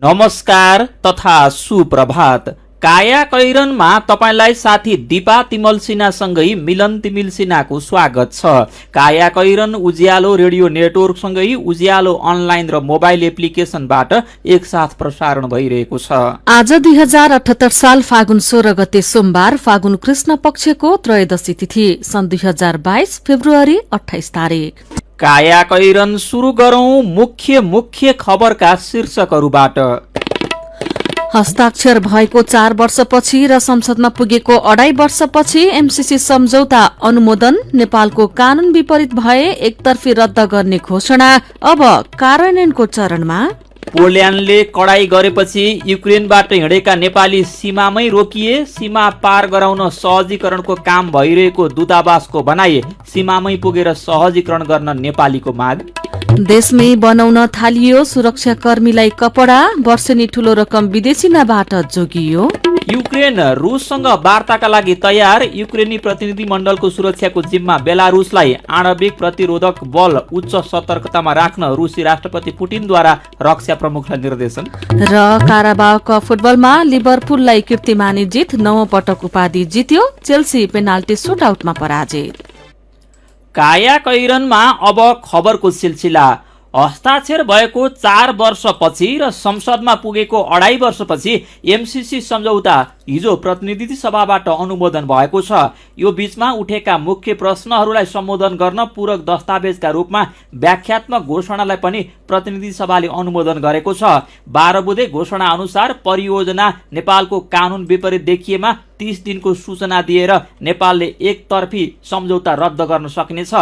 नमस्कार तथा सुप्रभात। काया कैरनमा तपाईलाई साथी दिपा तिमल सिन्हासँगै मिलन तिमिल सिन्हाको स्वागत छ। काया कैरन उज्यालो रेडियो नेटवर्कसँगै उज्यालो अनलाइन र मोबाइल एप्लिकेशनबाट एकसाथ प्रसारण भइरहेको छ। आज 2078 साल फागुन 16 गते सोमबार, फागुन कृष्ण पक्षको त्रयोदशी तिथि, सन् 2022 फेब्रुअरी 28 तारिक। काया कैरन सुरु गरौं मुख्य खबरका शीर्षकहरूबाट। हस्ताक्षर भएको 4 वर्षपछि र संसदमा पुगेको 2.5 वर्षपछि एमसीसी सम्झौता अनुमोदन, नेपालको कानून विपरीत भए एकतर्फी रद्द गर्ने घोषणा अब कार्यान्वयनको चरणमा। पोल्यान्डले कडाई गरेपछि युक्रेनबाट हिँडेका नेपाली सीमामै रोकिए, सीमा पार गराउन सहजीकरणको काम भइरहेको दूतावासको भनाई, सीमामै पुगेर सहजीकरण गर्न नेपालीको माग। देशमै बनाउन थालियो सुरक्षाकर्मीलाई कपडा, वर्षेनी ठूलो रकम विदेशी नाबाट जोगियो। युक्रेन रुससँग वार्ताका लागि तयार, युक्रेनी प्रतिनिधि मण्डलको सुरक्षाको जिम्मा बेलारुसलाई। आणविक प्रतिरोधक बल उच्च सतर्कतामा राख्न रुसी राष्ट्रपति पुटिनद्वारा रक्षा प्रमुखलाई निर्देशन। र काराबाओ कप फुटबलमा लिभरपुललाई कीर्तिमानी जित, 9औं पटक उपाधि जित्यो, चेल्सी पेनाल्टी सुटआउटमा पराजित। काया कैरनमा अब खबरको सिलसिला। हस्ताक्षर भएको 4 वर्षपछि र संसदमा पुगेको 2.5 वर्षपछि एमसीसी सम्झौता हिजो प्रतिनिधि सभाबाट अनुमोदन भएको छ। यो बीचमा उठेका मुख्य प्रश्नहरूलाई सम्बोधन गर्न पूरक दस्तावेजका रूपमा व्याख्यात्मक घोषणालाई पनि प्रतिनिधि सभाले अनुमोदन गरेको छ। 12 बुँदे घोषणा अनुसार परियोजना नेपालको कानून विपरीत देखिएमा 30 दिनको सूचना दिएर नेपालले एकतर्फी सम्झौता रद्द गर्न सकिनेछ।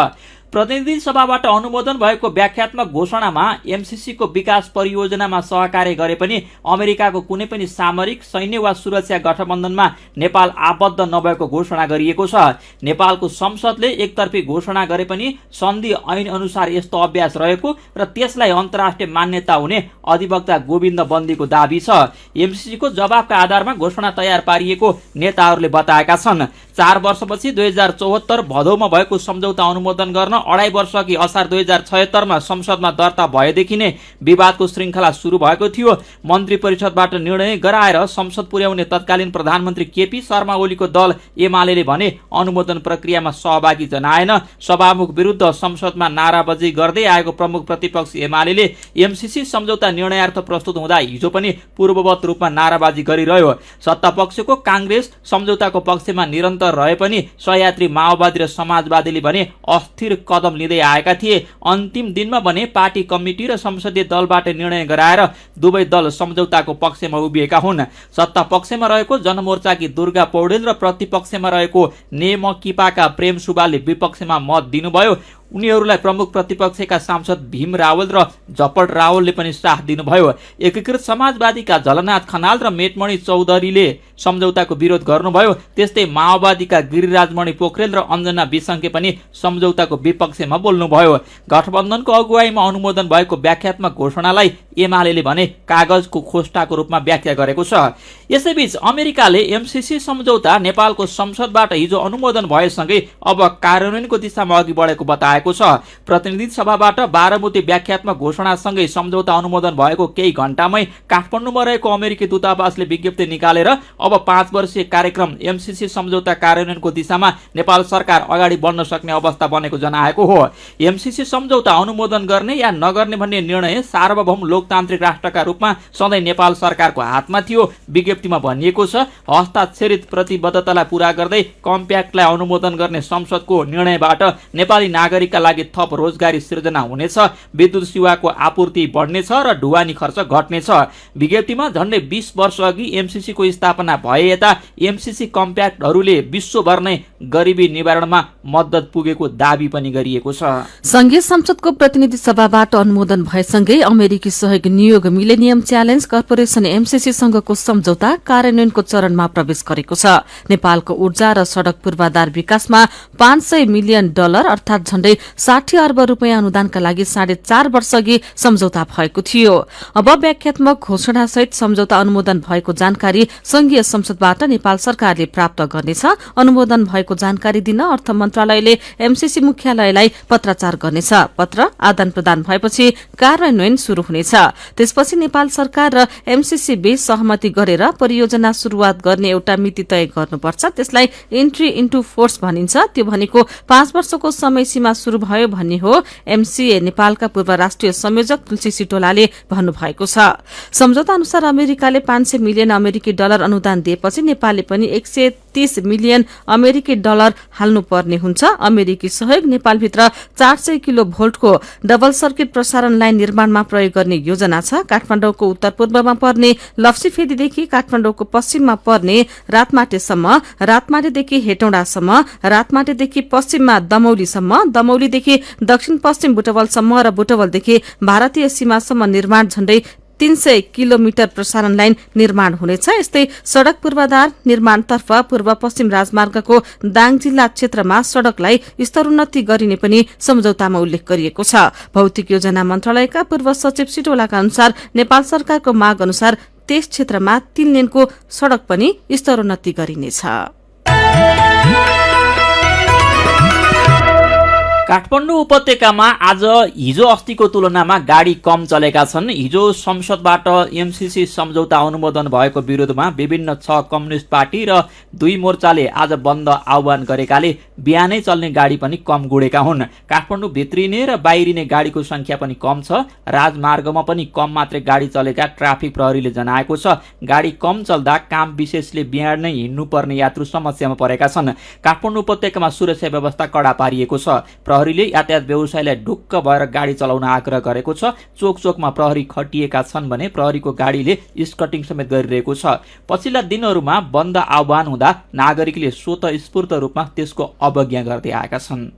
प्रतिनिधि सभाबाट अनुमोदन भएको व्याख्यात्मक घोषणामा एमसीसीको विकास परियोजनामा सहकार्य गरे पनि अमेरिकाको कुनै पनि सामरिक, सैन्य वा सुरक्षा गठबन्धनमा नेपाल आबद्ध नभएको घोषणा गरिएको छ। नेपालको संसदले एकतर्फी घोषणा गरे पनि सन्धि ऐन अनुसार यस्तो अभ्यास रहेको र त्यसलाई अन्तर्राष्ट्रिय मान्यता हुने अधिवक्ता गोविन्द बन्दीको दाबी छ। एमसीसीको जवाबका आधारमा घोषणा तयार पारिएको नेताहरूले बताएका छन्। 4 वर्षपछि 2074 भदौमा भएको सम्झौता अनुमोदन गर्न 2.5 वर्षअघि असार 2076 मा संसदमा दर्ता भएदेखि नै विवादको श्रृङ्खला सुरु भएको थियो। मन्त्री परिषदबाट निर्णय गराएर संसद पुर्याउने तत्कालीन प्रधानमन्त्री केपी शर्मा ओलीको दल एमालेले भने अनुमोदन प्रक्रियामा सहभागी जनाएन। सभामुख विरुद्ध संसदमा नाराबाजी गर्दै आएको प्रमुख प्रतिपक्ष एमालेले एमसीसी सम्झौता निर्णयार्थ प्रस्तुत हुँदा हिजो पनि पूर्ववत रूपमा नाराबाजी गरिरह्यो। सत्तापक्षको कांग्रेस सम्झौताको पक्षमा निरन्तर रहे पनि सहयात्री माओवादी र समाजवादीले भने अस्थिर कदम लिँदै आएका थिए। अन्तिम दिनमा भने पार्टी कमिटी र संसदीय दलबाट निर्णय गराएर दुवै दल सम्झौताको पक्षमा उभिएका हुन्। सत्ता पक्षमा रहेको जनमोर्चाकी दुर्गा पौडेल र प्रतिपक्षमा रहेको नेमकिपाका प्रेम सुब्बाले विपक्षमा मत दिनुभयो। उनीहरूलाई प्रमुख प्रतिपक्षका सांसद भीम रावल र झपट रावलले पनि साथ दिनुभयो। एकीकृत समाजवादीका झलनाथ खनाल र मेटमणि चौधरीले सम्झौताको विरोध गर्नुभयो। त्यस्तै माओवादीका गिरिराजमणि पोखरेल र अञ्जना विसङ्के पनि सम्झौताको विपक्षमा बोल्नुभयो। गठबन्धनको अगुवाईमा अनुमोदन भएको व्याख्यात्मक घोषणालाई एमालेले भने कागजको खोस्टाको रूपमा व्याख्या गरेको छ। यसैबीच अमेरिकाले एमसीसी सम्झौता नेपालको संसदबाट हिजो अनुमोदन भएसँगै अब कार्यान्वयनको दिशामा अघि बढेको बताएको छ। प्रतिनिधि सभाबाट 12 बुँदे व्याख्यात्मक घोषणासँगै सम्झौता अनुमोदन भएको केही घण्टामै काठमाडौँमा रहेको अमेरिकी दूतावासले विज्ञप्ति निकालेर अब 5 वर्षीय कार्यक्रम एमसीसी सम्झौता कार्यान्वयनको दिशामा नेपाल सरकार अगाडि बढ्न सक्ने अवस्था बनेको जनाएको हो। एमसीसी सम्झौता अनुमोदन गर्ने या नगर्ने भन्ने निर्णय सार्वभौम लोकतान्त्रिक राष्ट्रका रूपमा सधैँ नेपाल सरकारको हातमा थियो। विज्ञप्तिमा भनिएको छ, हस्ताक्षरित प्रतिबद्धतालाई पूरा गर्दै कम्प्याक्टलाई अनुमोदन गर्ने संसदको निर्णयबाट नेपाली नागरिकका लागि थप रोजगारी सृजना हुनेछ, विद्युत सेवाको आपूर्ति बढ्नेछ र ढुवानी खर्च घट्नेछ। विज्ञप्तिमा झन्डै 20 वर्ष अघि एमसीसी को स्थापना भए यता एमसीसी कम्प्याक्टहरूले विश्वभर नै गरिबी निवारणमा मद्दत पुगेको दाबी पनि गरिएको छ। संघीय संसदको प्रतिनिधि सभाबाट अनुमोदन भएसँगै अमेरिकी सहयोग नियोग मिलेनियम च्यालेन्ज कर्पोरेसन एमसीसी सँगको सम्झौता कार्यान्वयनको चरणमा प्रवेश गरेको छ। नेपालको ऊर्जा र सड़क पूर्वाधार विकासमा $500 मिलियन अर्थात झण्डै झण्डै 60 अर्ब रुपियाँ अनुदानका लागि 4.5 वर्षअघि सम्झौता भएको थियो। अब व्याख्यात्मक घोषणासहित सम्झौता अनुमोदन भएको जानकारी संघीय संसदबाट नेपाल सरकारले प्राप्त गर्नेछ। अनुमोदन भएको जानकारी दिन अर्थ मन्त्रालयले एमसीसी मुख्यालयलाई पत्राचार गर्नेछ। पत्र आदान प्रदान भएपछि कार्यान्वयन शुरू हुनेछ। त्यसपछि नेपाल सरकार र एमसीसी बीच सहमति गरेर परियोजना शुरूआत गर्ने एउटा मिति तय गर्नुपर्छ। त्यसलाई इन्ट्री इन्टु फोर्स भनिन्छ। त्यो भनेको 5 वर्षको समय सीमा शुरू भयो भन्ने हो। एमसीए नेपालका पूर्व राष्ट्रिय संयोजक तुलसी सिटोलाले भन्नुभएको छ। सम्झौता अनुसार अमेरिकाले 500 मिलियन अमेरिकी डलर अनुदान दिएपछि नेपालले पनि 130 मिलियन अमेरिकी डलर हाल्नुपर्ने हुन्छ। अमेरिकी सहयोग नेपालभित्र 400 किलो भोल्टको डबल सर्किट प्रसारण लाइन निर्माणमा प्रयोग गर्ने योजना छ। काठमाडौँको उत्तर पूर्वमा पर्ने लप्सीफेदीदेखि काठमाडौँको पश्चिममा पर्ने रातमाटेसम्म, रातमाटेदेखि हेटौडासम्म, रातमाटेदेखि पश्चिममा दमौलीसम्म, दमौलीदेखि दक्षिण पश्चिम बुटवलसम्म र बुटवलदेखि भारतीय सीमासम्म निर्माण झण्डै 300 किलोमिटर प्रसारण लाइन निर्माण हुनेछ। यस्तै सड़क पूर्वाधार निर्माणतर्फ पूर्व पश्चिम राजमार्गको दाङ जिल्ला क्षेत्रमा सड़कलाई स्तरोन्नति गरिने पनि सम्झौतामा उल्लेख गरिएको छ। भौतिक योजना मन्त्रालयका पूर्व सचिव सिटोलाका अनुसार नेपाल सरकारको माग अनुसार त्यस क्षेत्रमा 3 लेनको सड़क पनि स्तरोन्नति गरिनेछ। काठमाडौँ उपत्यकामा आज हिजो अस्तिको तुलनामा गाडी कम चलेका छन्। हिजो संसदबाट एमसीसी सम्झौता अनुमोदन भएको विरोधमा विभिन्न 6 कम्युनिस्ट पार्टी र 2 मोर्चाले आज बन्द आह्वान गरेकाले बिहानै चल्ने गाडी पनि कम गुडेका हुन्। काठमाडौँ भित्रिने र बाहिरिने गाडीको संख्या पनि कम छ। राजमार्गमा पनि कम मात्रै गाडी चलेका ट्राफिक प्रहरीले जनाएको छ। गाडी कम चल्दा काम विशेषले बिहान नै हिँड्नुपर्ने यात्रु समस्यामा परेका छन्। काठमाडौँ उपत्यकामा सुरक्षा व्यवस्था कडा पारिएको छ। प्रहरीले यातायात व्यवसायलाई ढुक्क भएर गाडी चलाउन आग्रह गरेको छ। चोक चोकमा प्रहरी खटिएका छन् भने प्रहरीको गाडीले स्कटिङ समेत गरिरहेको छ। पछिल्ला दिनहरूमा बन्द आह्वान हुँदा नागरिकले स्वतःस्फूर्त रूपमा त्यसको अवज्ञा गर्दै आएका छन्।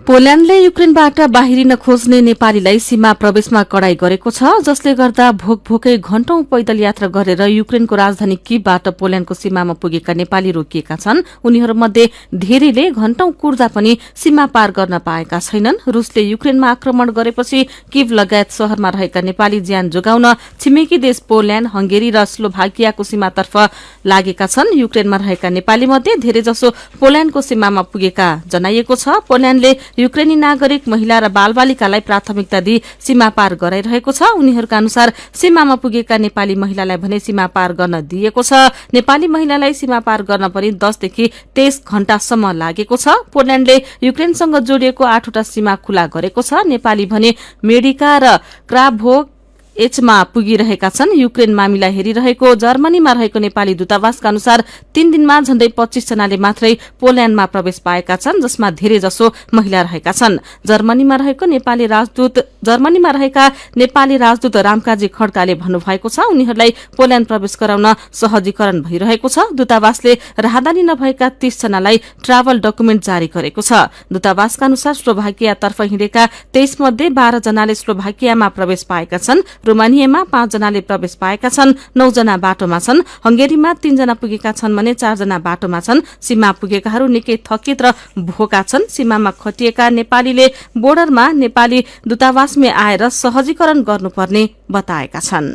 पोल्याण्डले युक्रेनबाट बाहिरिन खोज्ने नेपालीलाई सीमा प्रवेशमा कडाई गरेको छ, जसले गर्दा भोकभोकै घण्टौं पैदल यात्रा गरेर युक्रेनको राजधानी कीवबाट पोल्याण्डको सीमामा पुगेका नेपाली रोकिएका छन्। उनीहरूमध्ये धेरैले घण्टौं कुर्दा पनि सीमा पार गर्न पाएका छैनन्। रुसले युक्रेनमा आक्रमण गरेपछि कीव लगायत शहरमा रहेका नेपाली ज्यान जोगाउन छिमेकी देश पोल्याण्ड, हंगेरी र स्लोभाकियाको सीमातर्फ लागेका छन्। युक्रेनमा रहेका नेपाली मध्ये धेरैजसो पोल्याण्डको सीमामा पुगेका जनाइएको छ। पोल्याण्डले युक्रेनी नागरिक, महिला र बालबालिकालाई प्राथमिकता दिई सीमा पार गराइरहेको छ। उनीहरूका अनुसार सीमामा पुगेका नेपाली महिलालाई भने सीमा पार गर्न दिएको छ। नेपाली महिलालाई सीमा पार गर्न पनि 10 देखि 23 घण्टासम्म लागेको छ। पोल्याण्डले युक्रेनसँग जोडिएको 8वटा सीमा खुला गरेको छ। नेपाली भने मेडिका र क्राभोग एचमा पुगिरहेका छन्। युक्रेन मामिला हेरिरहेको जर्मनीमा रहेको नेपाली दूतावासका अनुसार 3 दिनमा झण्डै 25 जनाले मात्रै पोल्याण्डमा प्रवेश पाएका छन्, जसमा धेरै जसो महिला रहेका छन्। जर्मनीमा रहेका नेपाली राजदूत रामकाजी खड्काले भन्नुभएको छ, उनीहरूलाई पोल्याण्ड प्रवेश गराउन सहजीकरण भइरहेको छ। दूतावासले राहदानी नभएका 30 जनालाई ट्राभल डकुमेन्ट जारी गरेको छ। दूतावासका अनुसार स्लोभाकियातर्फ हिँडेका 23 मध्ये 12 जनाले स्लोभाकियामा प्रवेश पाएका छन्। रोमानियामा 5 जनाले प्रवेश पाएका छन्, 9 जना बाटोमा छन्। हंगेरीमा 3 जना पुगेका छन् भने 4 जना बाटोमा छन्। सीमा पुगेकाहरू निकै थकित र भोका छन्। सीमामा खटिएका नेपालीले बोर्डरमा नेपाली दूतावासमै आएर सहजीकरण गर्नुपर्ने बताएका छन्।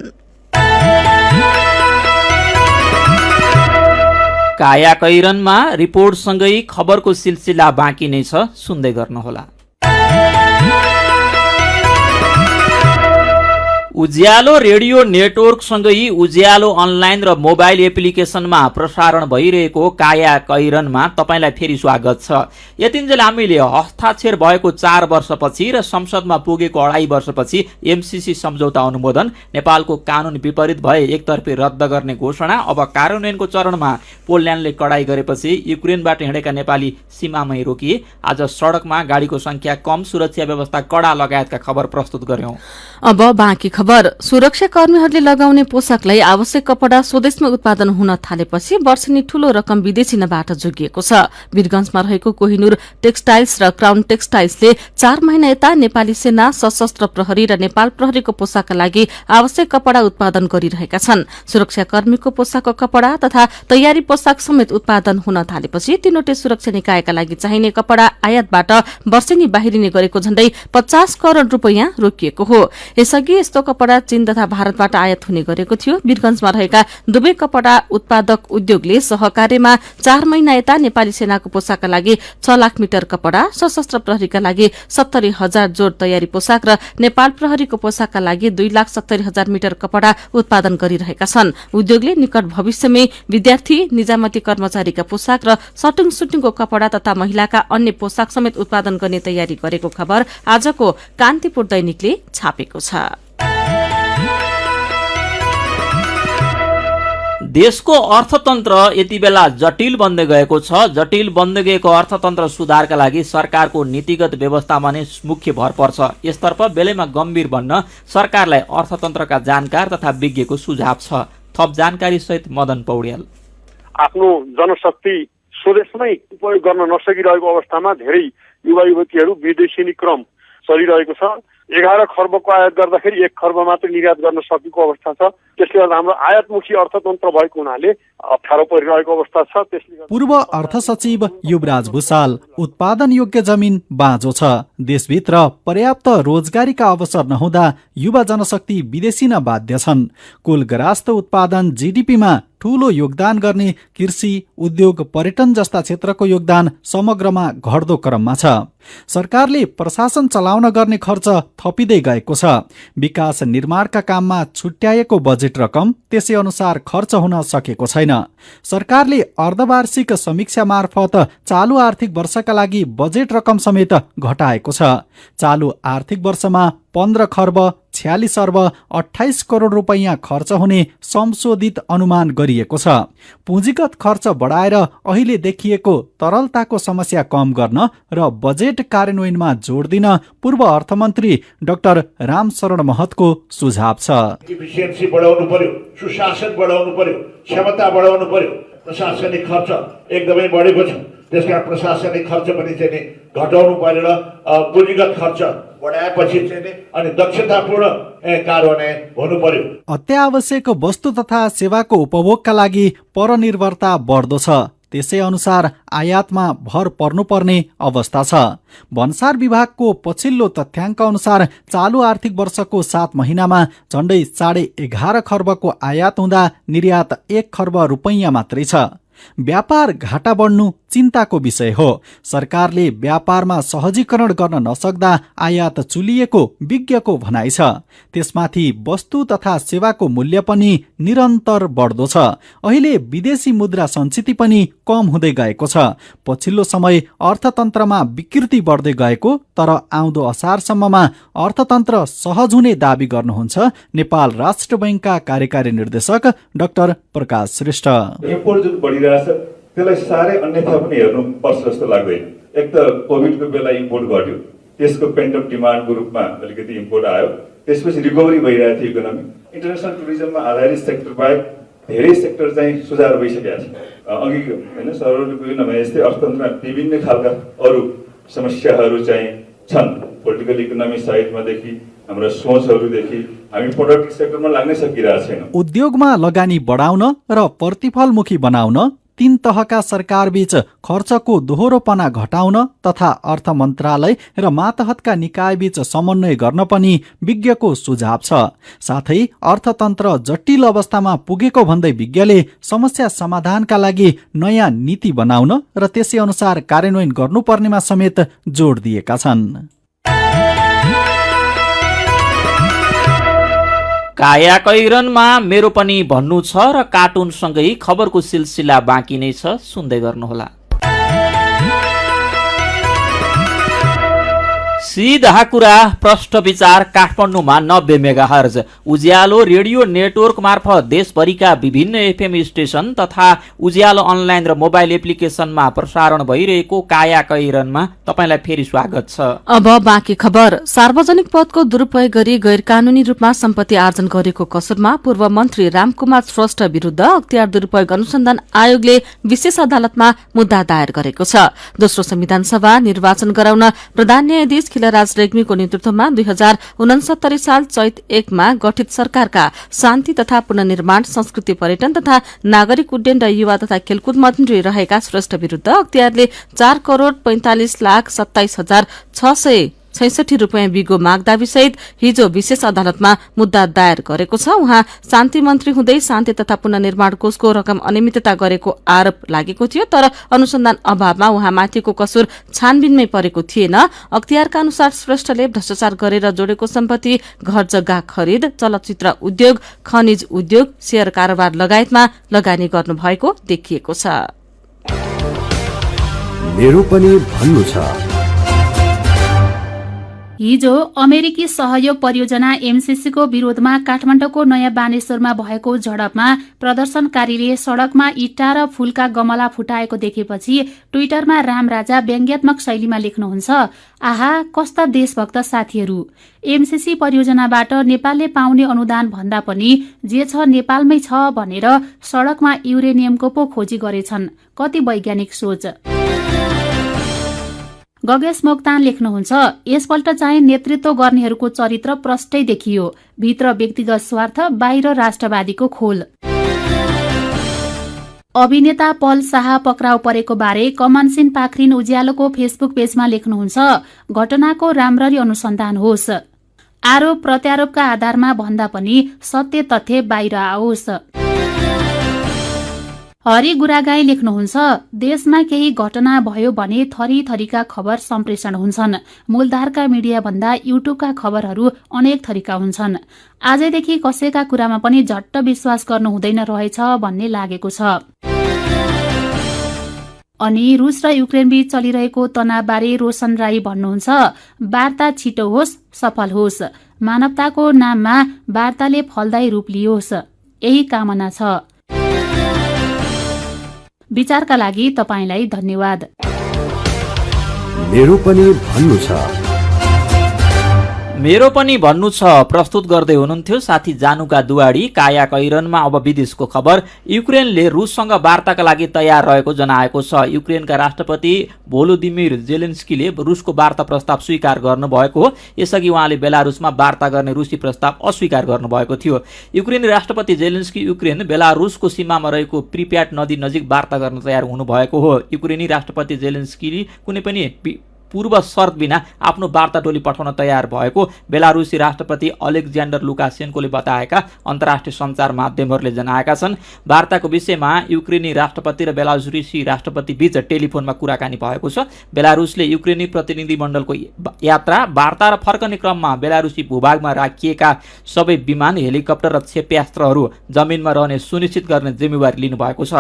काया कैरनमा रिपोर्टसँगै खबरको सिलसिला बाँकी नै छ, सुन्दै गर्नुहोला। उज्यालो रेडियो नेटवर्कसँगै उज्यालो अनलाइन र मोबाइल एप्लिकेसनमा प्रसारण भइरहेको काया कैरनमा तपाईलाई फेरि स्वागत छ। यतिन्जेल हामीले हस्ताक्षर भएको 4 वर्षपछि र संसदमा पुगेको 2.5 वर्षपछि एमसीसी सम्झौता अनुमोदन, नेपालको कानून विपरीत भए एकतर्फी रद्द गर्ने घोषणा, अब कार्यान्वयनको चरणमा पोल्याण्डले कडाई गरेपछि युक्रेनबाट हिँडेका नेपाली सीमामै रोकिए। आज सडकमा गाडीको संख्या कम, सुरक्षा व्यवस्था कडा लगायतका खबर प्रस्तुत गर्यौं। अब बाँकी खबर सुरक्षाकर्मीहरूले लगाउने पोसाकलाई आवश्यक कपड़ा स्वदेशमा उत्पादन हुन थालेपछि वर्षेनी ठूलो रकम विदेशी नबाट जोगिएको छ। वीरगंजमा रहेको कोहिनूर टेक्सटाइल्स र क्राउन टेक्सटाइल्सले 4 महिना यता नेपाली सेना, सशस्त्र प्रहरी र नेपाल प्रहरीको पोसाकका लागि आवश्यक कपड़ा उत्पादन गरिरहेका छन्। सुरक्षाकर्मीको पोसाकको कपड़ा तथा तयारी पोसाक समेत उत्पादन हुन थालेपछि तीनवटै सुरक्षा निकायका लागि चाहिने कपड़ा आयातबाट वर्षेनी बाहिरिने गरेको झण्डै 50 करोड़ रूपैयाँ रोकिएको हो। यसअघि यस्तो कपड़ा चीन तथा भारतबाट आयात हुने गरेको थियो। वीरगंजमा रहेका दुवै कपड़ा उत्पादक उद्योगले सहकार्यमा 4 महिना यता नेपाली सेनाको पोसाकका लागि 6 लाख मिटर कपड़ा, सशस्त्र प्रहरीका लागि 70,000 जोड तयारी पोसाक र नेपाल प्रहरीको पोसाकका लागि 2,70,000 मिटर कपड़ा उत्पादन गरिरहेका छन्। उद्योगले निकट भविष्यमै विद्यार्थी, निजामती कर्मचारीका पोसाक र सटुङ सुटिङको कपड़ा तथा महिलाका अन्य पोसाक समेत उत्पादन गर्ने तयारी गरेको खबर आजको कान्तिपुर दैनिकले छापेको छ। देशको अर्थतन्त्र यति बेला जटिल बन्दै गएको छ। जटिल बन्दै गएको अर्थतन्त्र सुधारका लागि सरकारको नीतिगत व्यवस्थामा नै मुख्य भर पर्छ। यसतर्फ बेलैमा गम्भीर बन्न सरकारलाई अर्थतन्त्रका जानकार तथा विज्ञको सुझाव छ। थप जानकारी सहित मदन पौड्याल। आफ्नो जनशक्ति स्वदेशमै उपयोग गर्न नसकिरहेको अवस्थामा धेरै युवा युवतीहरू विदेशी क्रम चलिरहेको छ। 11 खर्बको आयात गर्दाखेरि 1 खर्ब मात्र निर्यात गर्न सकेको अवस्था छ। त्यसले गर्दा हाम्रो आयातमुखी अर्थतन्त्र भएको हुनाले अप्ठ्यारो परिरहेको अवस्था छ। त्यसले गर्दा पूर्व अर्थ सचिव युवराज भुसाल, उत्पादन योग्य जमिन बाँझो छ। देशभित्र पर्याप्त रोजगारीका अवसर नहुँदा युवा जनशक्ति विदेशी न बाध्य छन्। कुल ग्रास्त उत्पादन जीडीपीमा ठूलो योगदान गर्ने कृषि, उद्योग, पर्यटन जस्ता क्षेत्रको योगदान समग्रमा घट्दो क्रममा छ। सरकारले प्रशासन चलाउन गर्ने खर्च थपिँदै गएको छ। विकास निर्माणका काममा छुट्याएको बजेट रकम त्यसै अनुसार खर्च हुन सकेको छैन। सरकारले अर्धवार्षिक समीक्षा मार्फत चालू आर्थिक वर्षका लागि बजेट रकम समेत घटाएको छ। चालू आर्थिक वर्षमा 15 खर्ब 46 अर्ब 28 करोड़ रूपैयाँ खर्च हुने संशोधित अनुमान गरिएको छ। पुँजीगत खर्च बढाएर अहिले देखिएको तरलताको समस्या कम गर्न र बजेट कार्यान्वयनमा जोड दिन पूर्व अर्थमन्त्री डाक्टर रामशरण महतको सुझाव छ। इफिसियन्सी बढाउनु पर्यो, सुशासन बढाउनु पर्यो, क्षमता बढाउनु पर्यो। प्रशासनिक खर्च एकदमै बढेको छ। त्यसकारण प्रशासनिक खर्च पनि चाहिँ घटाउनु परेर पुँजीगत खर्च बढाएपछि चाहिँ अनि दक्षतापूर्ण कार्यान्वयन हुनु पर्यो। अत्यावश्यक वस्तु तथा सेवाको उपभोगका लागि परनिर्भरता बढ्दो छ। त्यसै अनुसार आयातमा भर पर्नुपर्ने अवस्था छ। भन्सार विभागको पछिल्लो तथ्याङ्क अनुसार चालू आर्थिक वर्षको 7 महिनामा झण्डै 11.5 खर्बको आयात हुँदा निर्यात 1 खर्ब रूपैयाँ मात्रै छ। व्यापार घाटा बढ्नु चिन्ताको विषय हो। सरकारले व्यापारमा सहजीकरण गर्न नसक्दा आयात चुलिएको विज्ञको भनाइ छ। त्यसमाथि वस्तु तथा सेवाको मूल्य पनि निरन्तर बढ्दो छ। अहिले विदेशी मुद्रा सञ्चिति पनि कम हुँदै गएको छ। पछिल्लो समय अर्थतन्त्रमा विकृति बढ्दै गएको तर आउँदो असारसम्ममा अर्थतन्त्र सहज हुने दावी गर्नुहुन्छ नेपाल राष्ट्र बैंकका कार्यकारी निर्देशक डाक्टर प्रकाश श्रेष्ठ। इम्पोर्ट जुन बढिरहेछ त्यसलाई साह्रै अन्यथा पनि हेर्नु पर्छ जस्तो लाग्दैन। एक त कोभिडको बेला इम्पोर्ट घट्यो, त्यसको पेन्टअप डिमान्डको रूपमा अलिकति इम्पोर्ट आयो, त्यसपछि रिकभरी भइरहेको थियो इकोनोमी। इन्टरनेसनल टुरिज्ममा आधारित सेक्टर बाहेक धेरै सेक्टर चाहिँ सुधार भइसकेको छ। अघि होइन सरहरूले नभए यस्तै अर्थतन्त्रमा विभिन्न खालका अरू समस्याहरू चाहिँ छन्। पोलिटिकल इकोनोमी साइडमादेखि हाम्रो सोचहरूदेखि हामी प्रोडक्टिभ सेक्टरमा लाग्नै सकिरहेको छैनौँ। उद्योगमा लगानी बढाउन र प्रतिफलमुखी बनाउन 3 तहका सरकारबीच खर्चको दोहोरोपना घटाउन तथा अर्थ मन्त्रालय र मातहतका निकायबीच समन्वय गर्न पनि विज्ञको सुझाव छ। साथै अर्थतन्त्र जटिल अवस्थामा पुगेको भन्दै विज्ञले समस्या समाधानका लागि नयाँ नीति बनाउन र त्यसै अनुसार कार्यान्वयन गर्नुपर्नेमा समेत जोड दिएका छन्। काया कैरनमा मेरो पनि भन्नु छ र कार्टुनसँगै खबरको सिलसिला बाँकी नै छ, सुन्दै गर्नुहोला। सीधा कुरा प्रष्ट विचार काठमाडौँमा 90 मेगाहर्ज उज्यालो रेडियो नेटवर्क मार्फत देशभरिका विभिन्न एफएम स्टेशन तथा उज्यालो अनलाइन र मोबाइल एप्लिकेशनमा प्रसारण भइरहेको काया कैरनमा तपाईलाई फेरि स्वागत छ। अब बाँकी खबर। सार्वजनिक पदको दुरूपयोग गरी गैर कानूनी रूपमा सम्पत्ति आर्जन गरेको कसुरमा पूर्व मन्त्री रामकुमार श्रेष्ठ विरूद्ध अख्तियार दुरूपयोग अनुसन्धान आयोगले विशेष अदालतमा मुद्दा दायर गरेको छ। दोस्रो संविधान सभा निर्वाचन गराउन प्रधान न्यायाधीश खिलराज रेग्मीको नेतृत्वमा 2069 साल चैत 1 मा गठित सरकारका शान्ति तथा पुनर्निर्माण, संस्कृति, पर्यटन तथा नागरिक उड्डयन र युवा तथा खेलकुद मन्त्री रहेका श्रेष्ठ विरूद्ध अख्तियारले 4,45,27,666 रूपियाँ बिगो माग दाबीसहित हिजो विशेष अदालतमा मुद्दा दायर गरेको छ। उहाँ शान्ति मन्त्री हुँदै शान्ति तथा पुनर्निर्माण कोषको रकम अनियमितता गरेको आरोप लागेको थियो, तर अनुसन्धान अभावमा उहाँमाथिको कसुर छानबिनमै परेको थिएन। अख्तियारका अनुसार श्रेष्ठले भ्रष्टाचार गरेर जोडेको सम्पत्ति घर जग्गा खरिद, चलचित्र उद्योग, खनिज उद्योग, शेयर कारोबार लगायतमा लगानी गर्नुभएको देखिएको छ। मेरो पनि भन्नु छ। हिजो अमेरिकी सहयोग परियोजना एमसीसीको विरोधमा काठमाडौँको नयाँ बानेश्वरमा भएको झडपमा प्रदर्शनकारीले सड़कमा इँटा र फूलका गमला फुटाएको देखेपछि ट्विटरमा रामराजा व्यङ्ग्यात्मक शैलीमा लेख्नुहुन्छ, आहा कस्ता देशभक्त साथीहरू, एमसीसी परियोजनाबाट नेपालले पाउने अनुदान भन्दा पनि जे छ नेपालमै छ भनेर सड़कमा युरेनियमको पो खोजी गरेछन्, कति वैज्ञानिक सोच। गगेश मोक्तान लेख्नुहुन्छ, यसपल्ट चाहिँ नेतृत्व गर्नेहरूको चरित्र प्रष्टै देखियो, भित्र व्यक्तिगत स्वार्थ, बाहिर राष्ट्रवादीको खोल। अभिनेता पल शाह पक्राउ परेको बारे कमनसिंह पाखरिन उज्यालोको फेसबुक पेजमा लेख्नुहुन्छ, घटनाको राम्ररी अनुसन्धान होस्, आरोप प्रत्यारोपका आधारमा भन्दा पनि सत्य तथ्य बाहिर आओस्। हरि गुरागाई लेख्नुहुन्छ, देशमा केही घटना भयो भने थरी थरीका खबर सम्प्रेषण हुन्छन्, मूलधारका मिडिया भन्दा युट्युबका खबरहरू अनेक थरीका हुन्छन्, आजैदेखि कसैका कुरामा पनि झट्ट विश्वास गर्नु हुँदैन रहेछ भन्ने लागेको छ। अनि रुस र युक्रेन बीच चलिरहेको तनावबारे रोशन राई भन्नुहुन्छ, वार्ता छिटो होस्, सफल होस्, मानवताको नाममा वार्ताले फलदायी रूप लियोस्, यही कामना छ। विचारका लागि तपाईलाई धन्यवाद। मेरो पनि भन्नु छ। मेरो पनि भन्नु छ प्रस्तुत गर्दै हुनुहुन्थ्यो साथी जानुका दुवाडी। काया कैरनमा अब विदेशको खबर। युक्रेनले रुससँग वार्ताका लागि तयार रहेको जनाएको छ। युक्रेनका राष्ट्रपति भोलोदिमिर जेलेन्स्कीले रुसको वार्ता प्रस्ताव स्वीकार गर्नुभएको हो। यसअघि उहाँले बेलारुसमा वार्ता गर्ने रुसी प्रस्ताव अस्वीकार गर्नुभएको थियो। युक्रेनी राष्ट्रपति जेलेन्स्की युक्रेन बेलारुसको सीमामा रहेको प्रिप्याट नदी नजिक वार्ता गर्न तयार हुनुभएको हो। युक्रेनी राष्ट्रपति जेलेन्स्कीले कुनै पनि पूर्व शर्त बिना आफ्नो वार्ता टोली पठाउन तयार भएको बेलारुसी राष्ट्रपति अलेक्जेन्डर लुकासेन्कोले बताएका अन्तर्राष्ट्रिय सञ्चार माध्यमहरूले जनाएका छन्। वार्ताको विषयमा युक्रेनी राष्ट्रपति र बेलारुसी राष्ट्रपति बीच टेलिफोनमा कुराकानी भएको छ। बेलारुसले युक्रेनी प्रतिनिधिमण्डलको यात्रा, वार्ता र फर्कने क्रममा बेलारुसी भूभागमा राखिएका सबै विमान, हेलिकप्टर र क्षेप्यास्त्रहरू जमिनमा रहने सुनिश्चित गर्ने जिम्मेवारी लिनुभएको छ।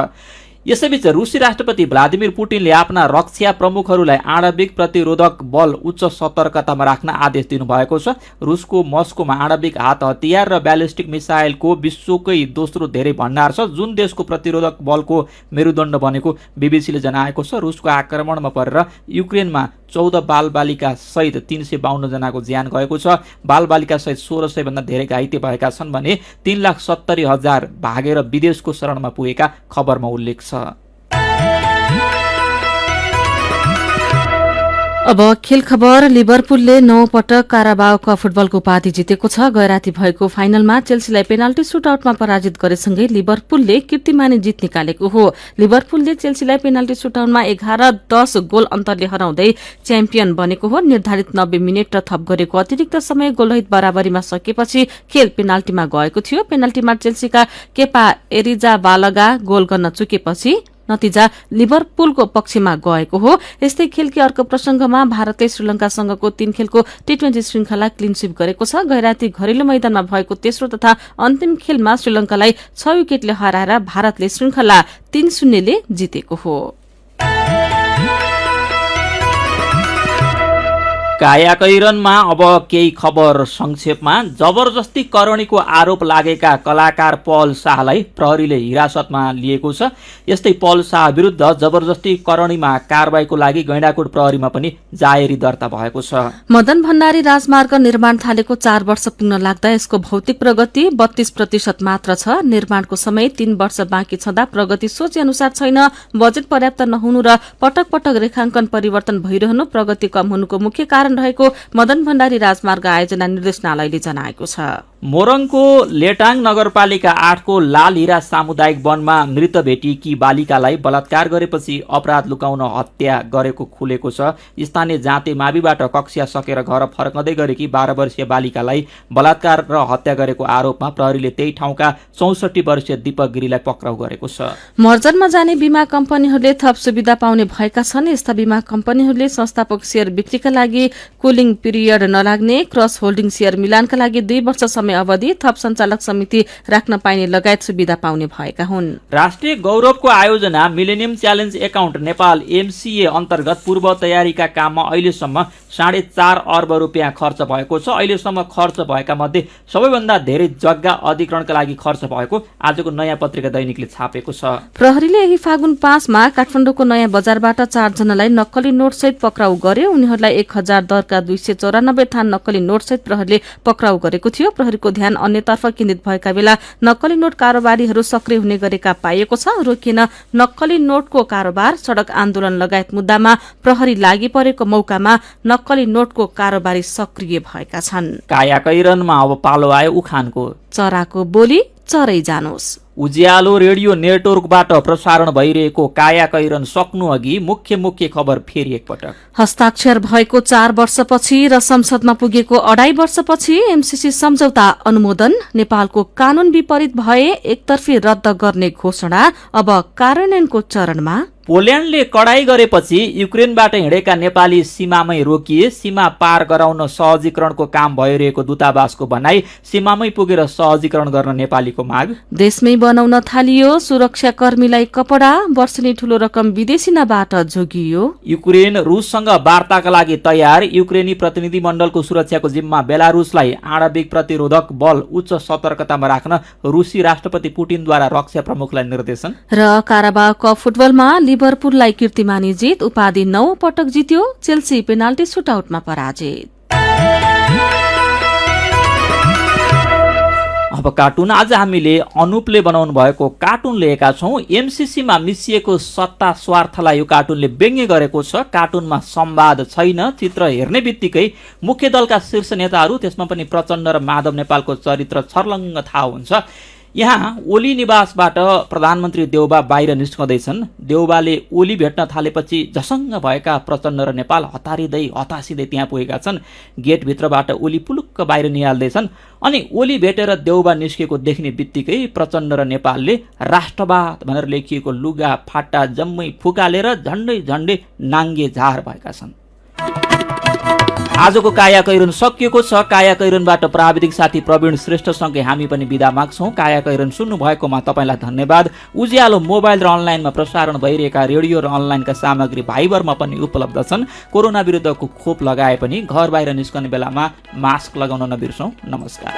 यसैबीच रुसी राष्ट्रपति भ्लादिमिर पुटिनले आफ्ना रक्षा प्रमुखहरूलाई आणविक प्रतिरोधक बल उच्च सतर्कतामा राख्न आदेश दिनुभएको छ। रुसको मस्कोमा आणविक हात हतियार र ब्यालिस्टिक मिसाइलको विश्वकै दोस्रो धेरै भण्डार छ, जुन देशको प्रतिरोधक बलको मेरुदण्ड बनेको बीबीसीले जनाएको छ। रुसको आक्रमणमा परेर युक्रेनमा 14 बालबालिका सहित 352 जनाको ज्यान गएको छ। बालबालिका सहित 1600 भन्दा धेरै घाइते भएका छन् भने 3,70,000 भागेर विदेशको शरणमा पुगेका खबरमा उल्लेख छ। अब खेल खबर। लिभरपुलले 9 पटक काराबाओ कप फुटबलको उपाधि जितेको छ। गैराती भएको फाइनलमा चेल्सीलाई पेनाल्टी सुटआउटमा पराजित गरेसँगै लिभरपुलले कीर्तिमानी जित निकालेको हो। लिभरपुलले चेल्सीलाई पेनाल्टी सुटआउटमा 11-10 गोल अन्तरले हराउँदै च्याम्पियन बनेको हो। निर्धारित 90 मिनेट र थप गरेको अतिरिक्त समय गोलरहित बराबरीमा सकेपछि खेल पेनाल्टीमा गएको थियो। पेनाल्टीमा चेल्सीका केपा एरिजाबालगा गोल गर्न चुकेपछि नतिजा लिभरपुलको पक्षमा गएको हो। यस्तै खेलकै अर्को प्रसंगमा भारतले श्रीलंकासँगको 3 खेलको टी20 श्रृंखला क्लिन स्वीप गरेको छ। गैराती घरेलु मैदानमा भएको तेस्रो तथा अन्तिम खेलमा श्रीलंकालाई 6 विकेटले हराएर भारतले श्रृंखला 3-0 ले जितेको हो। कायाकैरनमा अब केही खबर संक्षेपमा। जबरजस्ती करणीको आरोप लागेका कलाकार पल शाहलाई प्रहरीले हिरासतमा लिएको छ। यस्तै पल शाह विरुद्ध जबरजस्ती करणीमा कारबाहीको लागि गैंडाकोट प्रहरीमा पनि जाहेरी दर्ता भएको छ। मदन भण्डारी राजमार्ग निर्माण थालेको 4 वर्ष पुग्न लाग्दा यसको भौतिक प्रगति 32% मात्र छ। निर्माणको समय 3 वर्ष बाँकी छँदा प्रगति सोचे अनुसार छैन। बजेट पर्याप्त नहुनु र पटक पटक रेखाङ्कन परिवर्तन भइरहनु प्रगति कम हुनुको मुख्य कारण रहेको मदन भण्डारी राजमार्ग आयोजना निर्देशनालयले जनाएको छ। मोरङको लेटाङ नगरपालिका 8 को लाल हिरा सामुदायिक वनमा मृत भेटिएकी बालिकालाई बलात्कार गरेपछि अपराध लुकाउन हत्या गरेको खुलेको छ। स्थानीय जाँते माविबाट कक्षा सकेर घर फर्कँदै गरेकी 12 वर्षीय बालिकालाई बलात्कार र हत्या गरेको आरोपमा प्रहरीले त्यही ठाउँका 64 वर्षीय दीपक गिरीलाई पक्राउ गरेको छ। मर्जनमा जाने बीमा कम्पनीहरूले थप सुविधा पाउने भएका छन्। यस्ता बीमा कम्पनीहरूले संस्थापक शेयर बिक्रीका लागि कुलिङ पिरियड नलाग्ने, क्रस होल्डिङ शेयर मिलानका लागि 2 वर्ष समय अवधि, थप सञ्चालक समिति राख्न पाइने लगायत सुविधा पाउने भएका हुन्। राष्ट्रिय गौरवको आयोजना millennium challenge account Nepal MCA अन्तर्गत पूर्व तयारीका काममा अहिलेसम्म 4.5 अर्ब रुपियाँ खर्च भएको छ। अहिलेसम्म खर्च भएका मध्ये सबैभन्दा धेरै जग्गा अधिग्रहणका लागि खर्च भएको आजको नयाँ पत्रिका दैनिकले छापेको छ। प्रहरीले यही फागुन 5 मा काठमाडौँको नयाँ बजारबाट 4 जनालाई नक्कली नोटसहित पक्राउ गर्यो। उनीहरूलाई 1000 दरका 294 थान नक्कली नोटसहित प्रहरीले पक्राउ गरेको थियो। प्रहरीको ध्यान अन्यतर्फ केन्द्रित भएका बेला नक्कली नोट कारोबारीहरू सक्रिय हुने गरेका पाइएको छ। रोकिएन नक्कली नोटको कारोबार, सड़क आन्दोलन लगायत मुद्दामा प्रहरी लागि परेको मौकामा नक्कली नोटको कारोबारी सक्रिय भएका छन्। कायाकैरनमा अब पालो आयो उखानको। चराको बोली चरै जानोस्। उज्यालो रेडियो नेटवर्कबाट प्रसारण भइरहेको कायाकैरन सक्नु अघि मुख्य खबर फेरि एकपटक। हस्ताक्षर भएको 4 वर्षपछि र संसदमा पुगेको 2.5 वर्षपछि MCC सम्झौता अनुमोदन। नेपालको कानून विपरीत भए एकतर्फी रद्द गर्ने घोषणा अब कार्यान्वयनको चरणमा। पोल्याण्डले कडाई गरेपछि युक्रेनबाट हिँडेका नेपाली सीमामै रोकिए। सीमा पार गराउन सहजीकरणको काम भइरहेको दूतावासको भनाई। सीमामै पुगेर सहजीकरण गर्न नेपालीको माग। देशमै बनाउन थालियो सुरक्षाकर्मीलाई कपडा, वर्षनी ठूलो रकम विदेशीनाबाट जोगियो। युक्रेन रुससँग वार्ताका लागि तयार। युक्रेनी प्रतिनिधि मण्डलको सुरक्षाको जिम्मा बेलारुसलाई आणविक प्रतिरोधक बल उच्च सतर्कतामा राख्न रुसी राष्ट्रपति पुटिनद्वारा रक्षा प्रमुखलाई निर्देशन। र काराबाह कप फुटबलमा लिभरपुललाई कीर्तिमानी जित। उपाधि 9 पटक जित्यो। चेल्सी पेनाल्टी सुटआउटमा पराजित। अब कार्टुन। आज हामीले अनुपले बनाउनु भएको कार्टुन लिएका छौं। MCCमा मिसिएको सत्ता स्वार्थलाई यो कार्टुनले व्यङ्ग्य गरेको छ। कार्टुनमा संवाद छैन। चित्र हेर्ने बित्तिकै मुख्य दलका शीर्ष नेताहरू, त्यसमा पनि प्रचण्ड र माधव नेपालको चरित्र छर्लङ्ग थाहा हुन्छ। यहाँ ओली निवासबाट प्रधानमन्त्री देउबा बाहिर निस्कँदैछन्। देउबाले ओली भेट्न थालेपछि झसङ्ग भएका प्रचण्ड र नेपाल हतासिँदै त्यहाँ पुगेका छन्। गेटभित्रबाट ओली पुलुक्क बाहिर निहाल्दैछन्। अनि ओली भेटेर देउबा निस्केको देख्ने बित्तिकै प्रचण्ड र नेपालले राष्ट्रवाद भनेर लेखिएको लुगा फाटा जम्मै फुकालेर झन्डै नाङ्गे झार भएका छन्। आजको कायाकैरन सकिएको छ। कायाकैरनबाट प्राविधिक साथी प्रवीण श्रेष्ठसँगै हामी पनि बिदा माग्छौं। कायाकैरन सुन्नु भएकोमा तपाईलाई धन्यवाद। उज्यालो मोबाइल र अनलाइनमा प्रसारण भइरहेका रेडियो र अनलाइनका सामग्री भाइबरमा पनि उपलब्ध छन्। कोरोना विरुद्धको खोप लगाए पनि घर बाहिर निस्कने बेलामा मास्क लगाउन नबिर्सौं। नमस्कार।